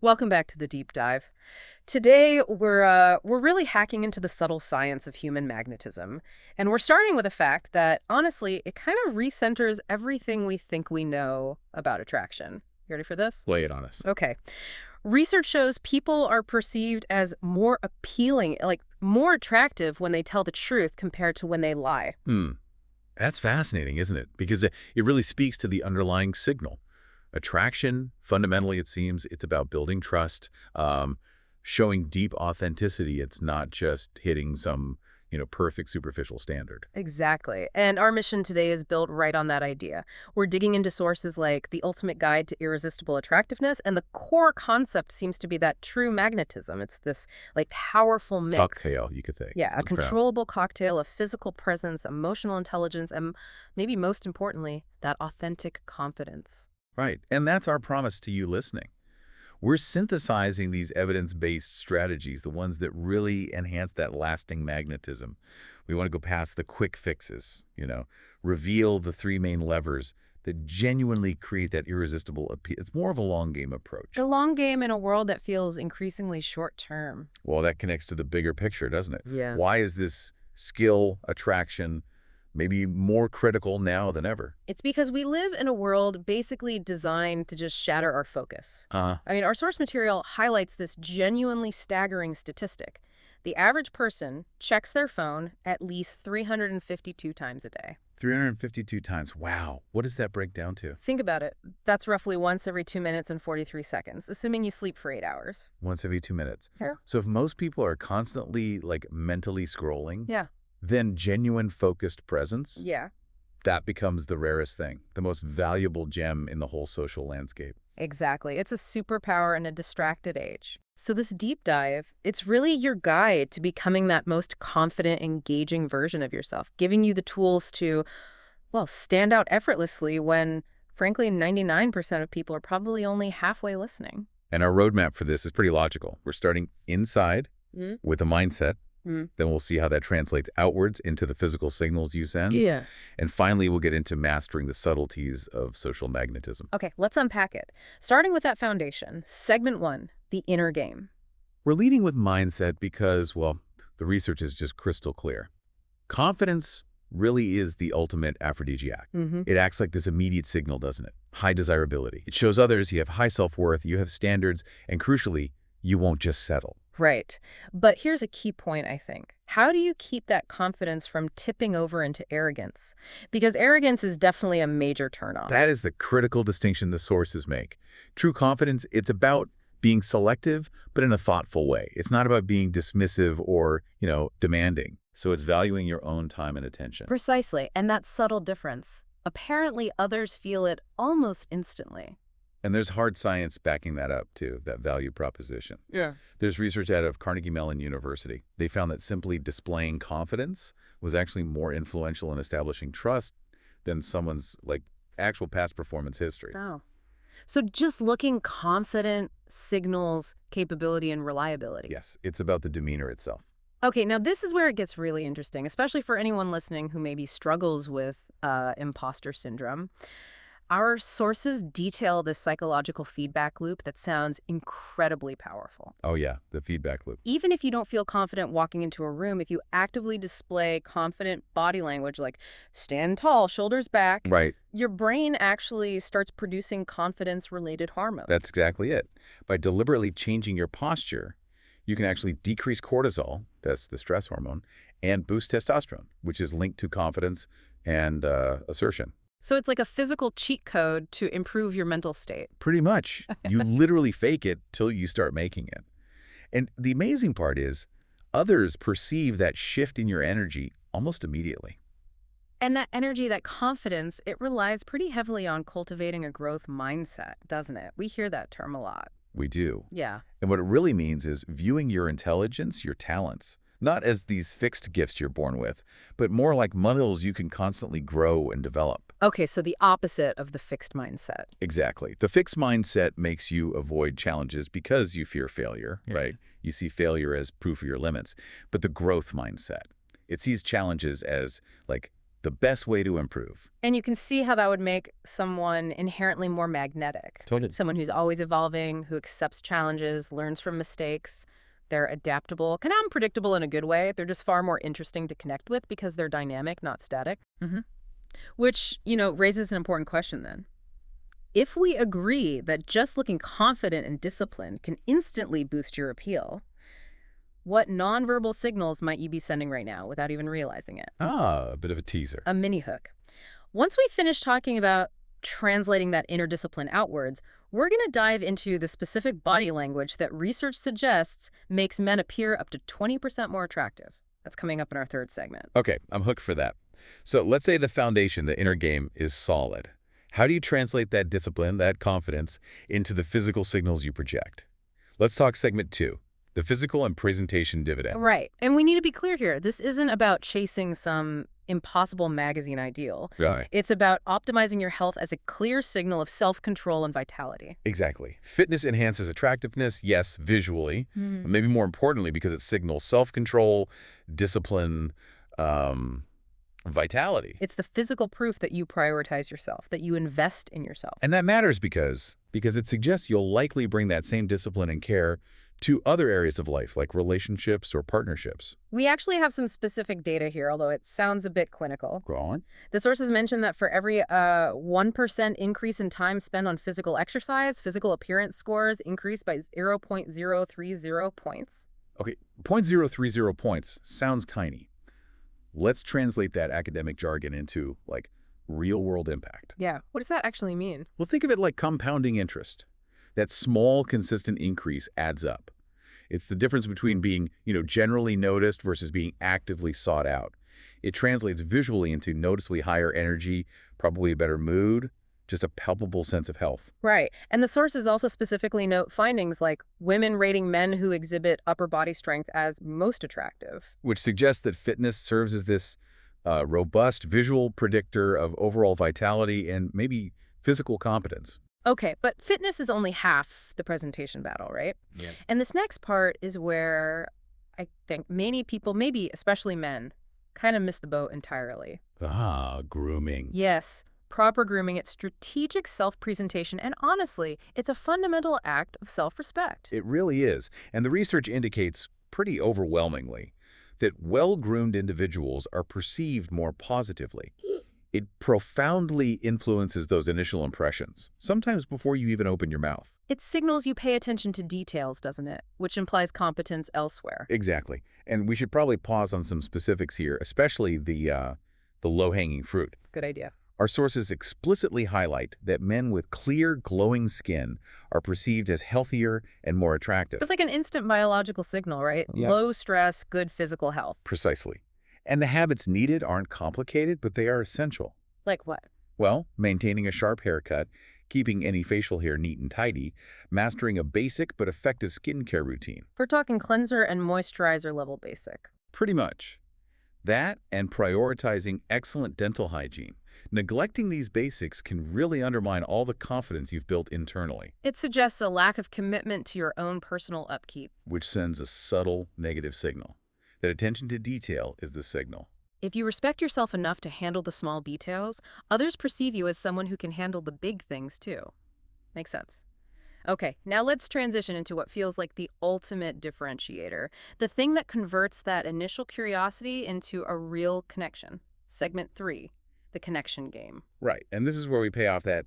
Welcome back to the deep dive. Today we're really hacking into the subtle science of human magnetism, and we're starting with a fact that honestly it kind of recenters everything we think we know about attraction. You ready for this? Lay it on us. Okay. Research shows people are perceived as more appealing, like more attractive when they tell the truth compared to when they lie. That's fascinating, isn't it? Because it really speaks to the underlying signal. Attraction, fundamentally, it seems, it's about building trust, showing deep authenticity. It's not just hitting some, perfect superficial standard. Exactly. And our mission today is built right on that idea. We're digging into sources like The Ultimate Guide to Irresistible Attractiveness, and the core concept seems to be that true magnetism. It's this like powerful mix. Cocktail, you could think. Yeah, a controllable cocktail of physical presence, emotional intelligence, and maybe most importantly, that authentic confidence. Right. And that's our promise to you listening. We're synthesizing these evidence-based strategies, the ones that really enhance that lasting magnetism. We want to go past the quick fixes, reveal the three main levers that genuinely create that irresistible appeal. It's more of a long game approach. The long game in a world that feels increasingly short-term. Well, that connects to the bigger picture, doesn't it? Yeah. Why is this skill, attraction, maybe more critical now than ever? It's because we live in a world basically designed to just shatter our focus. Our source material highlights this genuinely staggering statistic. The average person checks their phone at least 352 times a day. 352 times. Wow. What does that break down to? Think about it. That's roughly once every 2 minutes and 43 seconds, assuming you sleep for 8 hours. Once every 2 minutes. Yeah. So if most people are constantly, mentally scrolling, Yeah. then genuine focused presence, Yeah. that becomes the rarest thing, the most valuable gem in the whole social landscape. Exactly. It's a superpower in a distracted age. So this deep dive, it's really your guide to becoming that most confident, engaging version of yourself, giving you the tools to, well, stand out effortlessly when, frankly, 99% of people are probably only halfway listening. And our roadmap for this is pretty logical. We're starting inside with a mindset. Then we'll see how that translates outwards into the physical signals you send. Yeah. And finally, we'll get into mastering the subtleties of social magnetism. Okay, let's unpack it. Starting with that foundation, segment 1, the inner game. We're leading with mindset because, well, the research is just crystal clear. Confidence really is the ultimate aphrodisiac. It acts like this immediate signal, doesn't it? High desirability. It shows others you have high self-worth, you have standards, and crucially, you won't just settle. Right. But here's a key point, I think. How do you keep that confidence from tipping over into arrogance? Because arrogance is definitely a major turnoff. That is the critical distinction the sources make. True confidence, it's about being selective, but in a thoughtful way. It's not about being dismissive or, demanding. So it's valuing your own time and attention. Precisely. And that subtle difference. Apparently, others feel it almost instantly. And there's hard science backing that up, too, that value proposition. Yeah. There's research out of Carnegie Mellon University. They found that simply displaying confidence was actually more influential in establishing trust than someone's, actual past performance history. Oh. So just looking confident signals capability and reliability. Yes, it's about the demeanor itself. Okay, now this is where it gets really interesting, especially for anyone listening who maybe struggles with imposter syndrome. Our sources detail this psychological feedback loop that sounds incredibly powerful. Oh, yeah, the feedback loop. Even if you don't feel confident walking into a room, if you actively display confident body language like stand tall, shoulders back, Right. your brain actually starts producing confidence-related hormones. That's exactly it. By deliberately changing your posture, you can actually decrease cortisol, that's the stress hormone, and boost testosterone, which is linked to confidence and assertion. So it's like a physical cheat code to improve your mental state. Pretty much. You literally fake it till you start making it. And the amazing part is, others perceive that shift in your energy almost immediately. And that energy, that confidence, it relies pretty heavily on cultivating a growth mindset, doesn't it? We hear that term a lot. We do. Yeah. And what it really means is viewing your intelligence, your talents, not as these fixed gifts you're born with, but more like muscles you can constantly grow and develop. Okay, so the opposite of the fixed mindset. Exactly. The fixed mindset makes you avoid challenges because you fear failure, right? You see failure as proof of your limits. But the growth mindset, it sees challenges as the best way to improve. And you can see how that would make someone inherently more magnetic. Totally. Someone who's always evolving, who accepts challenges, learns from mistakes. They're adaptable, kind of unpredictable in a good way. They're just far more interesting to connect with because they're dynamic, not static. Which, raises an important question then. If we agree that just looking confident and disciplined can instantly boost your appeal, what nonverbal signals might you be sending right now without even realizing it? Ah, a bit of a teaser. A mini hook. Once we finish talking about translating that inner discipline outwards, we're going to dive into the specific body language that research suggests makes men appear up to 20% more attractive. That's coming up in our third segment. Okay, I'm hooked for that. So let's say the foundation, the inner game, is solid. How do you translate that discipline, that confidence, into the physical signals you project? Let's talk segment 2, the physical and presentation dividend. Right. And we need to be clear here. This isn't about chasing some impossible magazine ideal. Right. It's about optimizing your health as a clear signal of self-control and vitality. Exactly. Fitness enhances attractiveness, yes, visually, but maybe more importantly because it signals self-control, discipline, vitality. It's the physical proof that you prioritize yourself, that you invest in yourself. And that matters because it suggests you'll likely bring that same discipline and care to other areas of life, like relationships or partnerships. We actually have some specific data here, although it sounds a bit clinical. Go on. The sources mention that for every 1% increase in time spent on physical exercise, physical appearance scores increase by 0.030 points. Okay, 0.030 points sounds tiny. Let's translate that academic jargon into, real-world impact. Yeah. What does that actually mean? Well, think of it like compounding interest. That small, consistent increase adds up. It's the difference between being, generally noticed versus being actively sought out. It translates visually into noticeably higher energy, probably a better mood, just a palpable sense of health. Right. And the sources also specifically note findings like women rating men who exhibit upper body strength as most attractive. Which suggests that fitness serves as this robust visual predictor of overall vitality and maybe physical competence. Okay, but fitness is only half the presentation battle, right? Yeah. And this next part is where I think many people, maybe especially men, kind of miss the boat entirely. Ah, grooming. Yes, proper grooming, it's strategic self-presentation, and honestly, it's a fundamental act of self-respect. It really is. And the research indicates pretty overwhelmingly that well-groomed individuals are perceived more positively. It profoundly influences those initial impressions, sometimes before you even open your mouth. It signals you pay attention to details, doesn't it? Which implies competence elsewhere. Exactly. And we should probably pause on some specifics here, especially the low-hanging fruit. Good idea. Our sources explicitly highlight that men with clear, glowing skin are perceived as healthier and more attractive. It's like an instant biological signal, right? Yeah. Low stress, good physical health. Precisely. And the habits needed aren't complicated, but they are essential. Like what? Well, maintaining a sharp haircut, keeping any facial hair neat and tidy, mastering a basic but effective skincare routine. We're talking cleanser and moisturizer level basic. Pretty much. That and prioritizing excellent dental hygiene. Neglecting these basics can really undermine all the confidence you've built internally. It suggests a lack of commitment to your own personal upkeep. Which sends a subtle negative signal. That attention to detail is the signal. If you respect yourself enough to handle the small details, others perceive you as someone who can handle the big things too. Makes sense. Okay, now let's transition into what feels like the ultimate differentiator, the thing that converts that initial curiosity into a real connection. Segment 3, the connection game. Right, and this is where we pay off that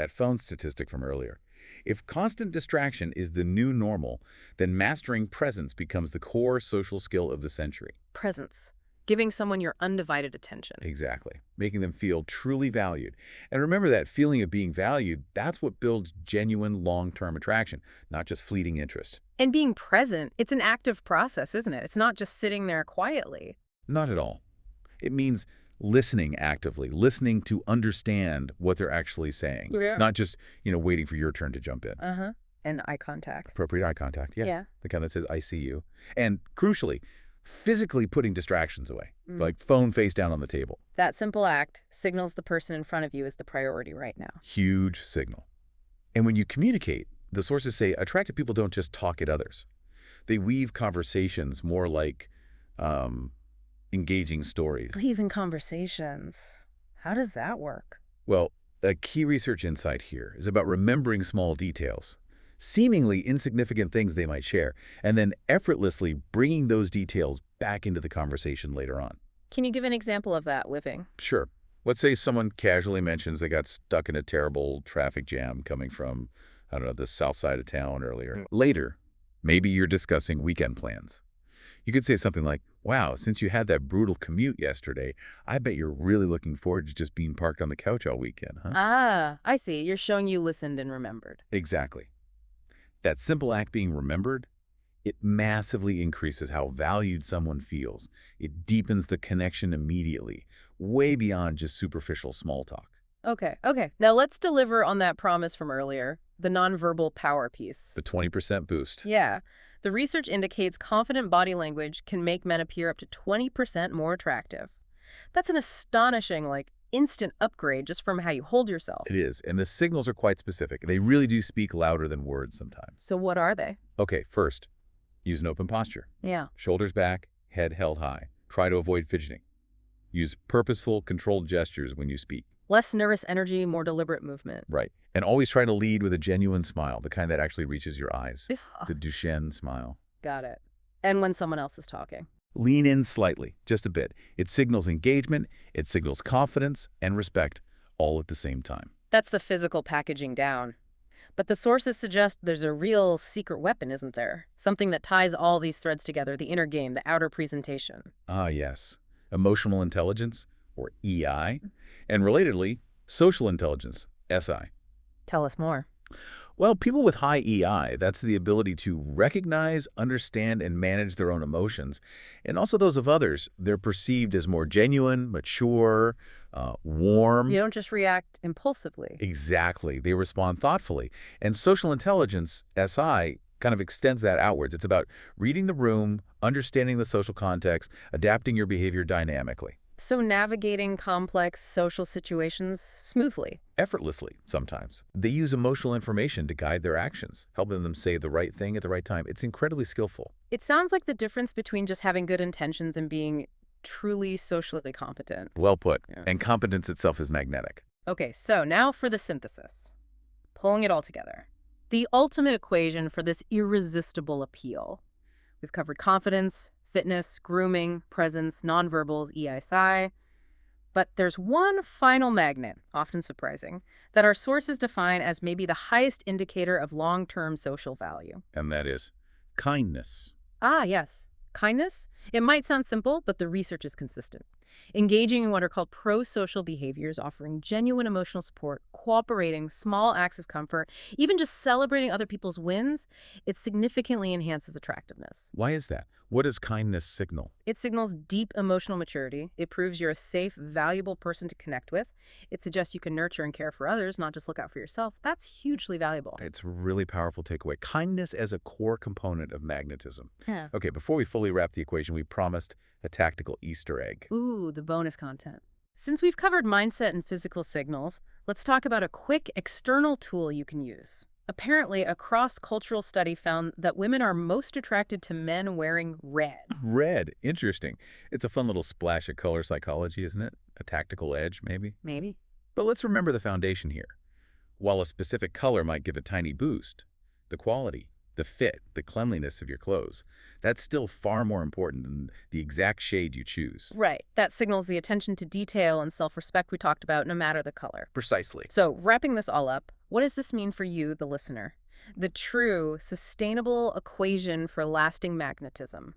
phone statistic from earlier. If constant distraction is the new normal, then mastering presence becomes the core social skill of the century. Presence. Giving someone your undivided attention. Exactly. Making them feel truly valued. And remember that feeling of being valued, that's what builds genuine long-term attraction, not just fleeting interest. And being present, it's an active process, isn't it? It's not just sitting there quietly. Not at all. It means listening actively, listening to understand what they're actually saying. Yeah. Not just, waiting for your turn to jump in. Uh-huh. And eye contact. Appropriate eye contact, yeah. Yeah. The kind that says, I see you. And crucially, physically putting distractions away, like phone face down on the table. That simple act signals the person in front of you is the priority right now. Huge signal. And when you communicate, the sources say attractive people don't just talk at others. They weave conversations more like engaging stories. Even conversations. How does that work? Well, a key research insight here is about remembering small details, seemingly insignificant things they might share, and then effortlessly bringing those details back into the conversation later on. Can you give an example of that living? Sure. Let's say someone casually mentions they got stuck in a terrible traffic jam coming from, I don't know, the south side of town earlier. Later, maybe you're discussing weekend plans. You could say something like, wow, since you had that brutal commute yesterday, I bet you're really looking forward to just being parked on the couch all weekend, huh? Ah, I see. You're showing you listened and remembered. Exactly. That simple act being remembered, it massively increases how valued someone feels. It deepens the connection immediately, way beyond just superficial small talk. Okay. Now let's deliver on that promise from earlier, the nonverbal power piece. The 20% boost. Yeah. The research indicates confident body language can make men appear up to 20% more attractive. That's an astonishing, instant upgrade just from how you hold yourself. It is, and the signals are quite specific. They really do speak louder than words sometimes. So what are they? Okay, first, use an open posture. Yeah. Shoulders back, head held high. Try to avoid fidgeting. Use purposeful, controlled gestures when you speak. Less nervous energy, more deliberate movement. Right. And always try to lead with a genuine smile, the kind that actually reaches your eyes. Ugh. The Duchenne smile. Got it. And when someone else is talking. Lean in slightly, just a bit. It signals engagement, it signals confidence and respect, all at the same time. That's the physical packaging down. But the sources suggest there's a real secret weapon, isn't there? Something that ties all these threads together, the inner game, the outer presentation. Ah, yes. Emotional intelligence, or EI, and relatedly, social intelligence, SI. Tell us more. Well, people with high EI, that's the ability to recognize, understand, and manage their own emotions, and also those of others. They're perceived as more genuine, mature, warm. You don't just react impulsively. Exactly. They respond thoughtfully. And social intelligence, SI, kind of extends that outwards. It's about reading the room, understanding the social context, adapting your behavior dynamically. So navigating complex social situations smoothly. Effortlessly, sometimes. They use emotional information to guide their actions, helping them say the right thing at the right time. It's incredibly skillful. It sounds like the difference between just having good intentions and being truly socially competent. Well put. Yeah. And competence itself is magnetic. Okay, so now for the synthesis. Pulling it all together. The ultimate equation for this irresistible appeal. We've covered confidence, fitness, grooming, presence, nonverbals, ESI. But there's one final magnet, often surprising, that our sources define as maybe the highest indicator of long-term social value. And that is kindness. Ah, yes. Kindness? It might sound simple, but the research is consistent. Engaging in what are called pro-social behaviors, offering genuine emotional support, cooperating, small acts of comfort, even just celebrating other people's wins, it significantly enhances attractiveness. Why is that? What does kindness signal? It signals deep emotional maturity. It proves you're a safe, valuable person to connect with. It suggests you can nurture and care for others, not just look out for yourself. That's hugely valuable. It's a really powerful takeaway. Kindness as a core component of magnetism. Yeah. Okay, before we fully wrap the equation, we promised a tactical Easter egg. Ooh, the bonus content. Since we've covered mindset and physical signals, let's talk about a quick external tool you can use. Apparently, a cross-cultural study found that women are most attracted to men wearing red. Red. Interesting. It's a fun little splash of color psychology, isn't it? A tactical edge, maybe? Maybe. But let's remember the foundation here. While a specific color might give a tiny boost, the quality, the fit, the cleanliness of your clothes, that's still far more important than the exact shade you choose. Right. That signals the attention to detail and self-respect we talked about, no matter the color. Precisely. So, wrapping this all up, what does this mean for you, the listener? The true, sustainable equation for lasting magnetism.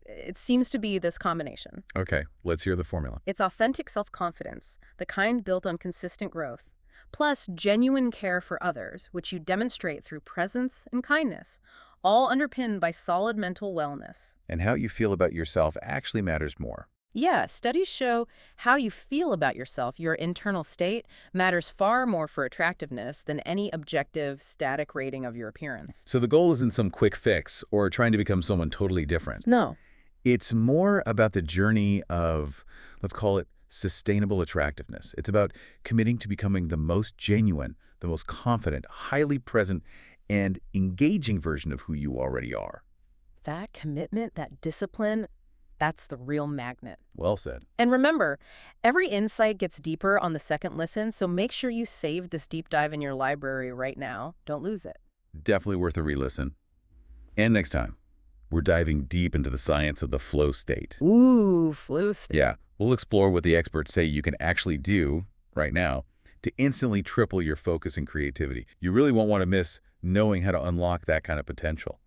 It seems to be this combination. Okay, let's hear the formula. It's authentic self-confidence, the kind built on consistent growth, plus genuine care for others, which you demonstrate through presence and kindness, all underpinned by solid mental wellness. And how you feel about yourself actually matters more. Yeah, studies show how you feel about yourself, your internal state, matters far more for attractiveness than any objective, static rating of your appearance. So the goal isn't some quick fix or trying to become someone totally different. No. It's more about the journey of, let's call it, sustainable attractiveness. It's about committing to becoming the most genuine, the most confident, highly present, and engaging version of who you already are. That commitment, that discipline, That's the real magnet. Well said. And remember, every insight gets deeper on the second listen, so make sure you save this deep dive in your library right now. Don't lose it. Definitely worth a re-listen. And next time, we're diving deep into the science of the flow state. Ooh, flow state. Yeah, we'll explore what the experts say you can actually do right now to instantly triple your focus and creativity. You really won't want to miss knowing how to unlock that kind of potential.